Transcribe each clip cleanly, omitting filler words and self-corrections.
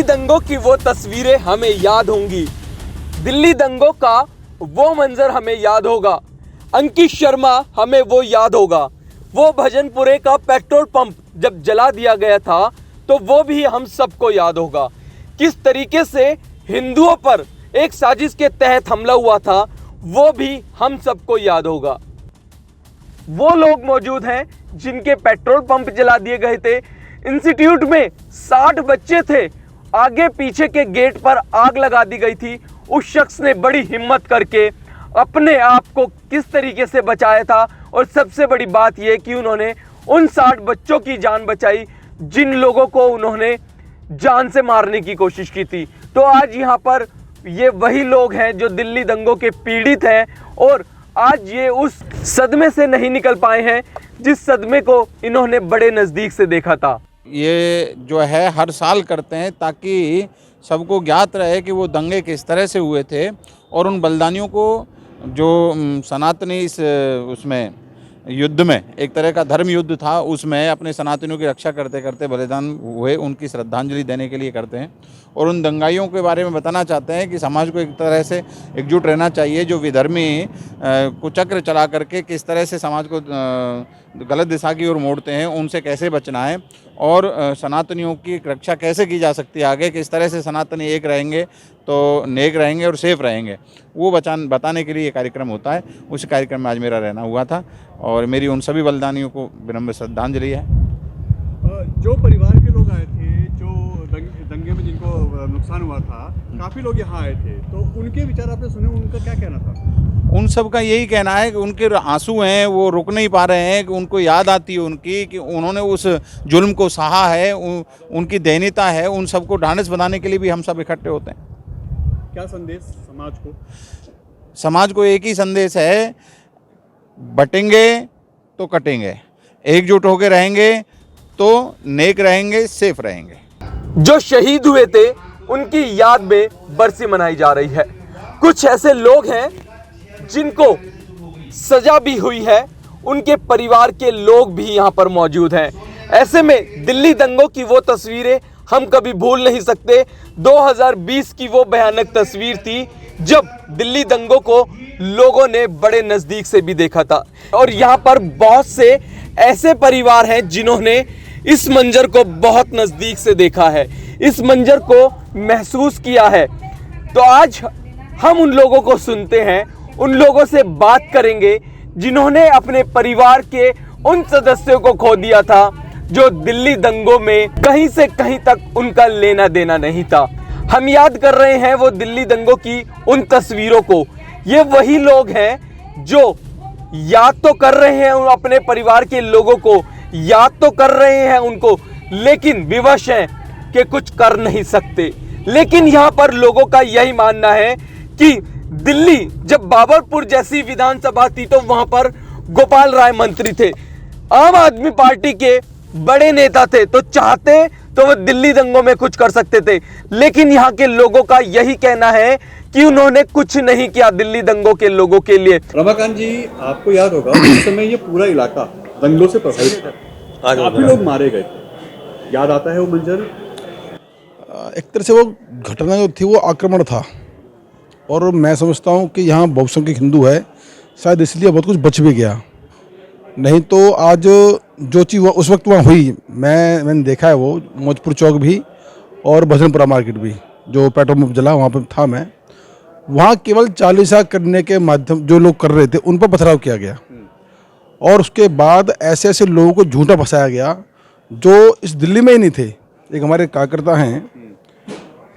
दिल्ली दंगों की वो तस्वीरें हमें याद होंगी। दिल्ली दंगों का वो मंजर हमें याद होगा। अंकित शर्मा हमें वो याद होगा। वो भजनपुरे का पेट्रोल पंप जब जला दिया गया था तो वो भी हम सबको याद होगा। किस तरीके से हिंदुओं पर एक साजिश के तहत हमला हुआ था वो भी हम सबको याद होगा। वो लोग मौजूद हैं जिनके पेट्रोल पंप जला दिए गए थे। इंस्टीट्यूट में 60 बच्चे थे, आगे पीछे के गेट पर आग लगा दी गई थी। उस शख्स ने बड़ी हिम्मत करके अपने आप को किस तरीके से बचाया था और सबसे बड़ी बात यह कि उन्होंने उन 60 बच्चों की जान बचाई जिन लोगों को उन्होंने जान से मारने की कोशिश की थी। तो आज यहाँ पर ये वही लोग हैं जो दिल्ली दंगों के पीड़ित हैं और आज ये उस सदमे से नहीं निकल पाए हैं जिस सदमे को इन्होंने बड़े नज़दीक से देखा था। ये जो है हर साल करते हैं ताकि सबको ज्ञात रहे कि वो दंगे किस तरह से हुए थे और उन बलिदानियों को जो सनातनी उसमें युद्ध में एक तरह का धर्म युद्ध था उसमें अपने सनातनियों की रक्षा करते करते बलिदान हुए उनकी श्रद्धांजलि देने के लिए करते हैं। और उन दंगाइयों के बारे में बताना चाहते हैं कि समाज को एक तरह से एकजुट रहना चाहिए। जो विधर्मी कुचक्र चला करके किस तरह से समाज को गलत दिशा की ओर मोड़ते हैं उनसे कैसे बचना है और सनातनियों की रक्षा कैसे की जा सकती है आगे, किस तरह से सनातनी एक रहेंगे तो नेक रहेंगे और सेफ रहेंगे, वो बताने के लिए ये कार्यक्रम होता है। उस कार्यक्रम में आज मेरा रहना हुआ था और मेरी उन सभी बलिदानियों को विनम्र श्रद्धांजलि है। जो परिवार के लोग आए थे, जो दंगे में जिनको नुकसान हुआ था, काफ़ी लोग यहाँ आए थे, तो उनके विचार आपने सुने, उनका क्या कहना था? उन सब का यही कहना है कि उनके आंसू हैं, वो रुक नहीं पा रहे हैं, कि उनको याद आती है उनकी कि उन्होंने उस जुल्म को सहा है, उनकी दयनीयता है। उन सबको ढांढस बनाने के लिए भी हम सब इकट्ठे होते हैं। क्या संदेश समाज को? समाज को एक ही संदेश है, बटेंगे तो कटेंगे, एकजुट होकर रहेंगे तो नेक रहेंगे, सेफ रहेंगे। जो शहीद हुए थे उनकी याद में बरसी मनाई जा रही है। कुछ ऐसे लोग हैं जिनको सजा भी हुई है, उनके परिवार के लोग भी यहाँ पर मौजूद हैं। ऐसे में दिल्ली दंगों की वो तस्वीरें हम कभी भूल नहीं सकते। 2020 की वो भयानक तस्वीर थी जब दिल्ली दंगों को लोगों ने बड़े नज़दीक से भी देखा था। और यहाँ पर बहुत से ऐसे परिवार हैं जिन्होंने इस मंजर को बहुत नज़दीक से देखा है, इस मंजर को महसूस किया है। तो आज हम उन लोगों को सुनते हैं, उन लोगों से बात करेंगे जिन्होंने अपने परिवार के उन सदस्यों को खो दिया था जो दिल्ली दंगों में कहीं से कहीं तक उनका लेना देना नहीं था। हम याद कर रहे हैं वो दिल्ली दंगों की उन तस्वीरों को। ये वही लोग हैं जो याद तो कर रहे हैं उन अपने परिवार के लोगों को, याद तो कर रहे हैं उनको, लेकिन विवश हैं कि कुछ कर नहीं सकते। लेकिन यहाँ पर लोगों का यही मानना है कि दिल्ली जब बाबरपुर जैसी विधानसभा थी तो वहां पर गोपाल राय मंत्री थे, आम आदमी पार्टी के बड़े नेता थे, तो चाहते तो वो दिल्ली दंगों में कुछ कर सकते थे। लेकिन यहाँ के लोगों का यही कहना है कि उन्होंने कुछ नहीं किया दिल्ली दंगों के लोगों के लिए। रमाकांत जी, आपको याद होगा उस समय ये पूरा इलाका दंगों से प्रभावित था, काफी लोग मारे गए थे। याद आता है वो मंजर? एक तरह से वो घटना जो थी वो आक्रमण था और मैं समझता हूँ कि यहाँ बहुसंख्यक हिंदू है, शायद इसलिए बहुत कुछ बच भी गया। नहीं तो आज जो चीज़ उस वक्त वहाँ हुई, मैंने देखा है, वो मौजपुर चौक भी और भजनपुरा मार्केट भी, जो पेट्रोल पंप जला वहाँ पर था मैं, वहाँ केवल चालीसा करने के माध्यम जो लोग कर रहे थे उन पर पथराव किया गया और उसके बाद ऐसे ऐसे लोगों को झूठा फंसाया गया जो इस दिल्ली में ही नहीं थे। एक हमारे कार्यकर्ता हैं,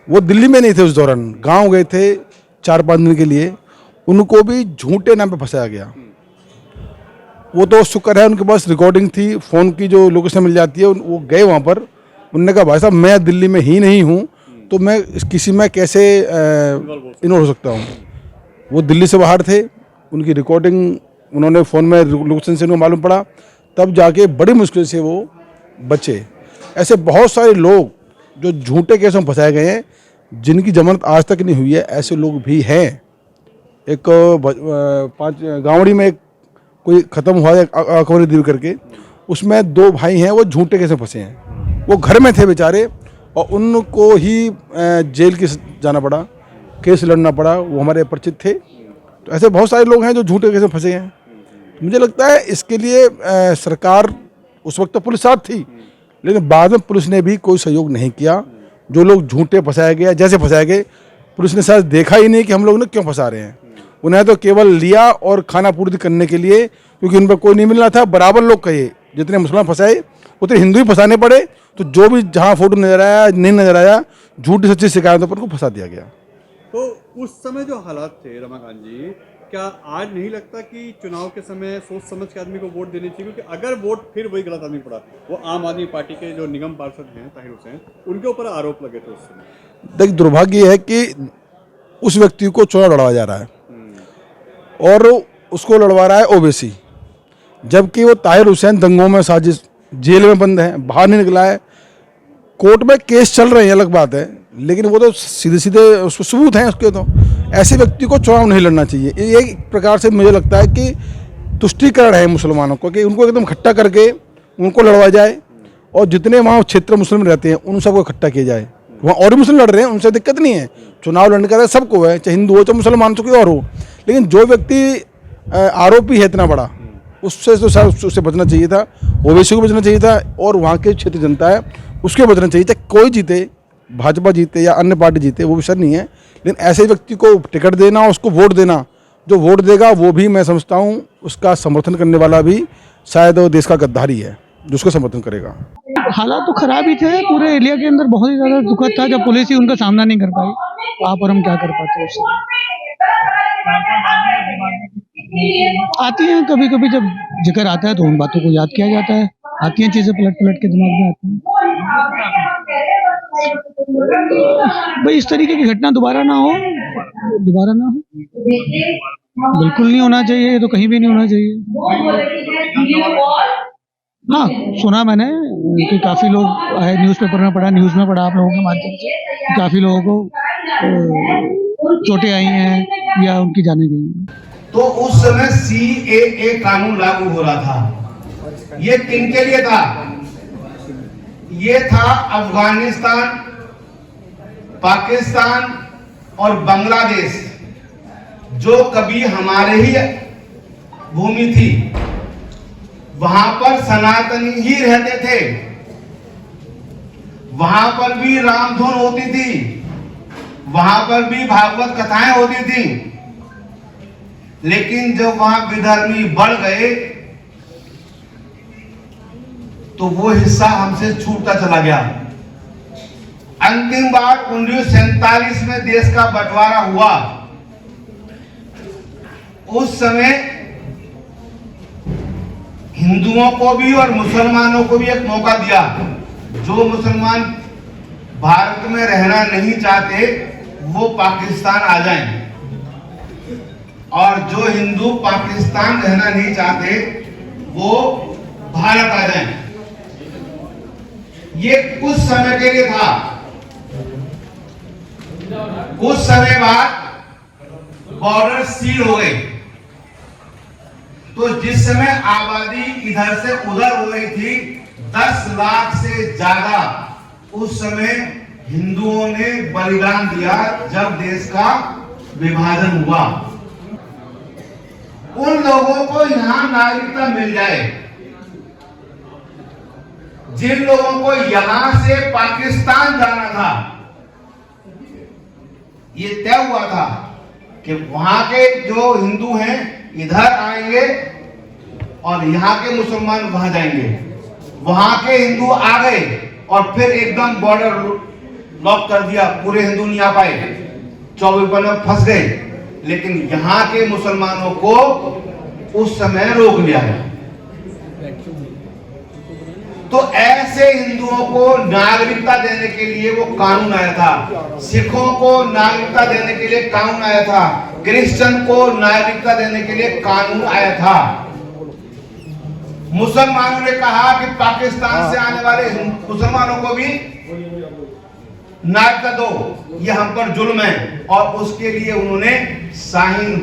वो दिल्ली में नहीं थे उस दौरान, गांव गए थे 4-5 दिन के लिए, उनको भी झूठे नाम पे फंसाया गया। वो तो शुक्र है उनके पास रिकॉर्डिंग थी, फ़ोन की जो लोकेशन मिल जाती है, वो गए वहाँ पर, उन्होंने कहा भाई साहब मैं दिल्ली में ही नहीं हूँ तो मैं किसी में कैसे इन्वॉल्व हो सकता हूँ। वो दिल्ली से बाहर थे, उनकी रिकॉर्डिंग उन्होंने फ़ोन में लोकेशन से उनको मालूम पड़ा, तब जाके बड़ी मुश्किल से वो बचे। ऐसे बहुत सारे लोग जो झूठे केस में फंसाए गए हैं जिनकी जमानत आज तक नहीं हुई है, ऐसे लोग भी हैं। एक 5 गाँवड़ी में एक कोई ख़त्म हुआ है अखबारी द्वीप करके, उसमें 2 भाई हैं, वो झूठे केस में फंसे हैं। वो घर में थे बेचारे, और उनको ही जेल की जाना पड़ा, केस लड़ना पड़ा, वो हमारे परिचित थे। तो ऐसे बहुत सारे लोग हैं जो झूठे केस में फंसे हैं। मुझे लगता है इसके लिए सरकार, उस वक्त तो पुलिस साथ थी, लेकिन बाद में पुलिस ने भी कोई सहयोग नहीं किया। जो लोग झूठे फंसाए गए, जैसे फंसाए गए, पुलिस ने शायद देखा ही नहीं कि हम लोग ने क्यों फंसा रहे हैं। उन्हें तो केवल लिया और खाना पूर्ति करने के लिए, क्योंकि उन पर कोई नहीं मिलना था। बराबर लोग कहे, जितने मुसलमान फंसाए उतने हिंदू ही फंसाने पड़े। तो जो भी जहाँ फोटो नजर आया, नहीं नजर आया, झूठी सच्ची शिकायतों पर उनको फंसा दिया गया। तो उस समय जो हालात थे रमाकांत जी, क्या आज नहीं लगता कि चुनाव के समय सोच समझ के आदमी को वोट देनी चाहिए? क्योंकि अगर वोट फिर वही गलत आदमी पड़ा, वो आम आदमी पार्टी के जो निगम पार्षद हैं ताहिर हुसैन, उनके ऊपर आरोप लगे थे उस समय। देखिए, दुर्भाग्य है कि उस व्यक्ति को चुनाव लड़वाया जा रहा है और उसको लड़वा रहा है ओवैसी, जबकि वो ताहिर हुसैन दंगों में साजिश, जेल में बंद है, बाहर नहीं निकला है। कोर्ट में केस चल रहे हैं, अलग बात है, लेकिन वो तो सीधे सीधे उसको सबूत हैं उसके। तो ऐसे व्यक्ति को चुनाव नहीं लड़ना चाहिए। ये एक प्रकार से मुझे लगता है कि तुष्टीकरण है मुसलमानों को, कि उनको एकदम इकट्ठा करके उनको लड़वाया जाए, और जितने वहाँ क्षेत्र मुस्लिम रहते हैं उन सबको इकट्ठा किया जाए। वहाँ और भी मुस्लिम लड़ रहे हैं, उनसे दिक्कत नहीं है, चुनाव लड़ने का सबको है, चाहे हिंदू हो चाहे मुसलमान हो, कोई और हो। लेकिन जो व्यक्ति आरोपी है इतना बड़ा, उससे तो सर उससे बचना चाहिए था, ओवैसी को बचना चाहिए था, और वहाँ के क्षेत्र जनता है उसके बचना चाहिए था। कोई जीते, भाजपा जीते या अन्य पार्टी जीते, वो विषय नहीं है, लेकिन ऐसे व्यक्ति को टिकट देना, उसको वोट देना, जो वोट देगा वो भी मैं समझता हूँ उसका समर्थन करने वाला भी शायद वो देश का गद्दारी है जो उसका समर्थन करेगा। हालात तो खराब ही थे, पूरे एरिया के अंदर बहुत ही ज़्यादा दुखद था जब पुलिस ही उनका सामना नहीं कर पाई। वहाँ पर हम क्या कर पाते उससे। आती हैं कभी कभी, जब जिक्र आता है तो उन बातों को याद किया जाता है, आती हैं चीज़ें पलट पलट के दिमाग में आती हैं। भाई इस तरीके की घटना दोबारा ना हो, बिल्कुल नहीं होना चाहिए, ये तो कहीं भी नहीं होना चाहिए। हाँ, सुना मैंने कि काफ़ी लोग आए, न्यूज़पेपर में पढ़ा, न्यूज़ में पढ़ा आप लोगों के माध्यम से, काफ़ी लोगों को चोटें आई हैं या उनकी जाने गई हैं। तो उस समय CAA कानून लागू हो रहा था। ये किनके लिए था? ये था अफगानिस्तान, पाकिस्तान और बांग्लादेश, जो कभी हमारे ही भूमि थी। वहां पर सनातनी ही रहते थे, वहां पर भी रामधुन होती थी, वहां पर भी भागवत कथाएं होती थी। लेकिन जब वहां विधर्मी बढ़ गए तो वो हिस्सा हमसे छूटता चला गया। अंतिम बार 1947 में देश का बंटवारा हुआ। उस समय हिंदुओं को भी और मुसलमानों को भी एक मौका दिया। जो मुसलमान भारत में रहना नहीं चाहते वो पाकिस्तान आ जाएं, और जो हिंदू पाकिस्तान रहना नहीं चाहते वो भारत आ जाएं। ये कुछ समय के लिए था। कुछ समय बाद बॉर्डर सील हो गए। तो जिस समय आबादी इधर से उधर हो रही थी 10 लाख से ज्यादा, उस समय हिंदुओं ने बलिदान दिया जब देश का विभाजन हुआ। उन लोगों को यहां नागरिकता मिल जाए जिन लोगों को यहां से पाकिस्तान जाना था। ये तय हुआ था कि वहां के जो हिंदू हैं इधर आएंगे और यहाँ के मुसलमान वहां जाएंगे। वहां के हिंदू आ गए और फिर एकदम बॉर्डर लॉक कर दिया, पूरे हिंदू नहीं आ पाए, 24 में फंस गए। लेकिन यहाँ के मुसलमानों को उस समय रोक लिया गया। तो ऐसे हिंदुओं को नागरिकता देने के लिए वो कानून आया था। सिखों को नागरिकता देने के लिए कानून आया था। क्रिश्चियन को नागरिकता देने के लिए कानून आया था। मुसलमानों ने कहा कि पाकिस्तान से आने वाले मुसलमानों को भी नागरिकता दो, ये हम पर जुल्म है, और उसके लिए उन्होंने शाहीन